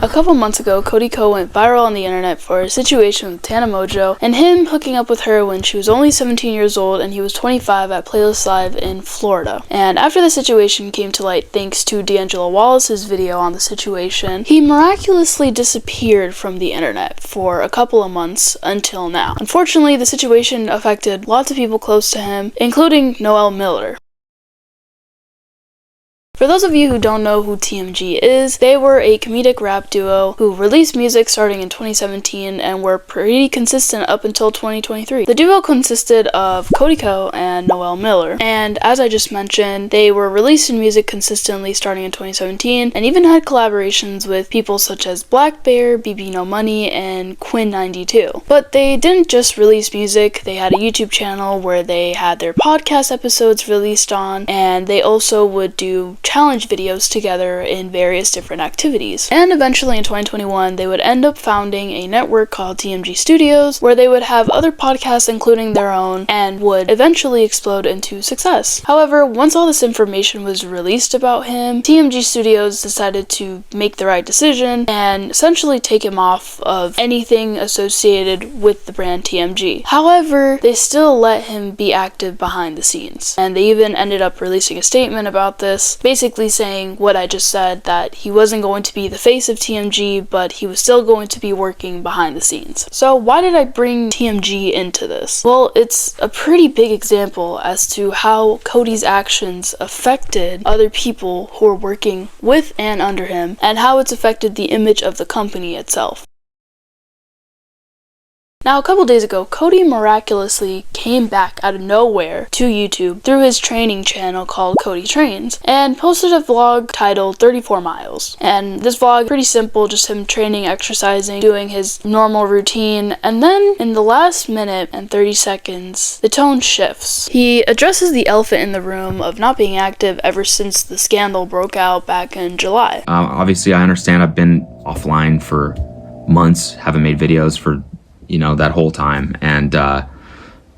A couple months ago, Cody Ko went viral on the internet for a situation with Tana Mongeau and him hooking up with her when she was only 17 years old and he was 25 at Playlist Live in Florida. And after the situation came to light thanks to D'Angelo Wallace's video on the situation, he miraculously disappeared from the internet for a couple of months until now. Unfortunately, the situation affected lots of people close to him, including Noel Miller. For those of you who don't know who TMG is, they were a comedic rap duo who released music starting in 2017 and were pretty consistent up until 2023. The duo consisted of Cody Ko and Noel Miller, and as I just mentioned, they were releasing music consistently starting in 2017 and even had collaborations with people such as Black Bear, BB No Money, and Quinn92. But they didn't just release music, they had a YouTube channel where they had their podcast episodes released on, and they also would do challenge videos together in various different activities. And eventually in 2021, they would end up founding a network called TMG Studios, where they would have other podcasts including their own and would eventually explode into success. However, once all this information was released about him, TMG Studios decided to make the right decision and essentially take him off of anything associated with the brand TMG. However, they still let him be active behind the scenes, and they even ended up releasing a statement about this, basically saying what I just said, that he wasn't going to be the face of TMG, but he was still going to be working behind the scenes. So why did I bring TMG into this? Well, it's a pretty big example as to how Cody's actions affected other people who are working with and under him, and how it's affected the image of the company itself. Now, a couple days ago, Cody miraculously came back out of nowhere to YouTube through his training channel called Cody Trains and posted a vlog titled 34 Miles. And this vlog, pretty simple, just him training, exercising, doing his normal routine, and then in the last minute and 30 seconds, the tone shifts. He addresses the elephant in the room of not being active ever since the scandal broke out back in July. Obviously, I understand I've been offline for months, haven't made videos for that whole time. And I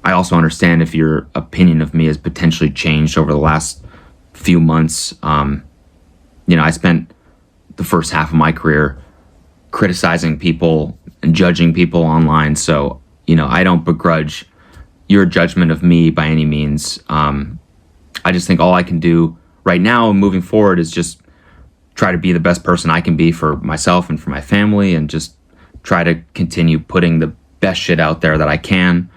also understand if your opinion of me has potentially changed over the last few months. I spent the first half of my career criticizing people and judging people online. So, I don't begrudge your judgment of me by any means. I just think all I can do right now moving forward is just try to be the best person I can be for myself and for my family, and just try to continue putting the best shit out there that I can.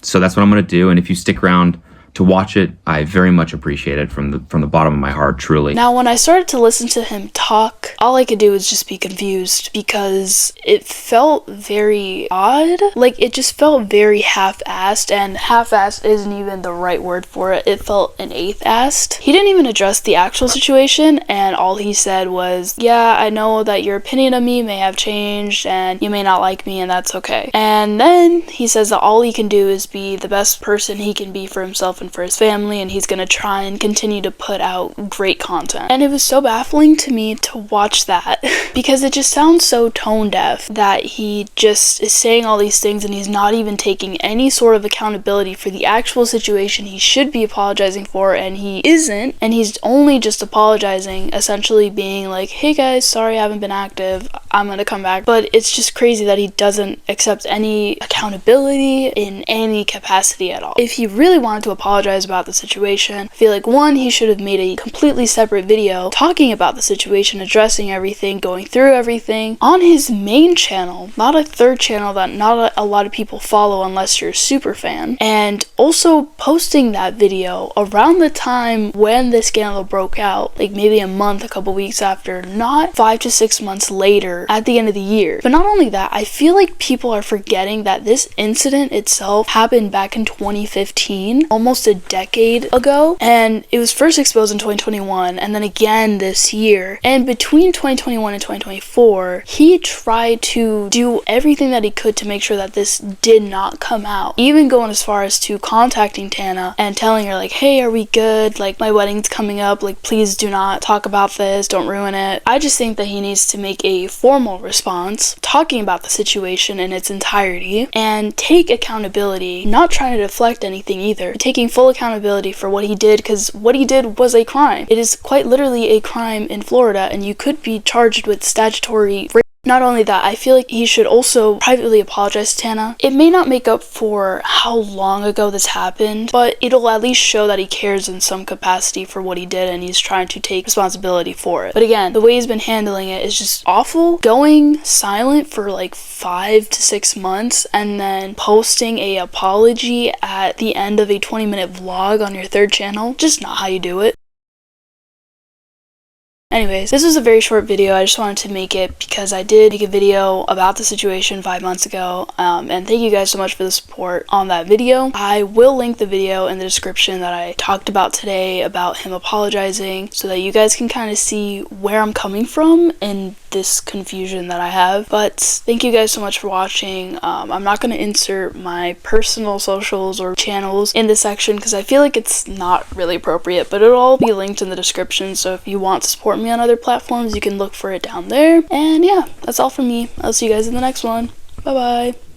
So that's what I'm going to do. And if you stick around to watch it, I very much appreciate it from the bottom of my heart, truly. Now, when I started to listen to him talk, all I could do was just be confused because it felt very odd. Like, it just felt very half-assed, and half-assed isn't even the right word for it. It felt an eighth-assed. He didn't even address the actual situation, and all he said was, yeah, I know that your opinion of me may have changed, and you may not like me, and that's okay. And then he says that all he can do is be the best person he can be for himself and for his family, and he's gonna try and continue to put out great content. And it was so baffling to me to watch that because it just sounds so tone deaf that he just is saying all these things and he's not even taking any sort of accountability for the actual situation he should be apologizing for, and he isn't, and he's only just apologizing, essentially being like, hey guys, sorry I haven't been active, I'm gonna come back. But it's just crazy that he doesn't accept any accountability in any capacity at all. If he really wanted to apologize about the situation, I feel like, one, he should have made a completely separate video talking about the situation, addressing everything, going through everything on his main channel, not a third channel that not a lot of people follow unless you're a super fan, and also posting that video around the time when the scandal broke out, like maybe a month, a couple weeks after, not 5 to 6 months later at the end of the year. But not only that, I feel like people are forgetting that this incident itself happened back in 2015, almost a decade ago, and it was first exposed in 2021 and then again this year. And between 2021 and 2024, he tried to do everything that he could to make sure that this did not come out, even going as far as to contacting Tana and telling her like, hey, are we good? Like, my wedding's coming up, like, please do not talk about this, don't ruin it. I just think that he needs to make a formal formal response, talking about the situation in its entirety, and take accountability, not trying to deflect anything either, taking full accountability for what he did, because what he did was a crime. It is quite literally a crime in Florida, and you could be charged with statutory rape. Not only that, I feel like he should also privately apologize to Tana. It may not make up for how long ago this happened, but it'll at least show that he cares in some capacity for what he did and he's trying to take responsibility for it. But again, the way he's been handling it is just awful. Going silent for like 5 to 6 months and then posting a apology at the end of a 20-minute vlog on your third channel, just not how you do it. Anyways, this was a very short video. I just wanted to make it because I did make a video about the situation 5 months ago, and thank you guys so much for the support on that video. I will link the video in the description that I talked about today about him apologizing so that you guys can kind of see where I'm coming from in this confusion that I have. But thank you guys so much for watching. I'm not going to insert my personal socials or channels in this section because I feel like it's not really appropriate, but it'll all be linked in the description, so if you want to support me on other platforms, you can look for it down there. And yeah, that's all from me. I'll see you guys in the next one. Bye bye.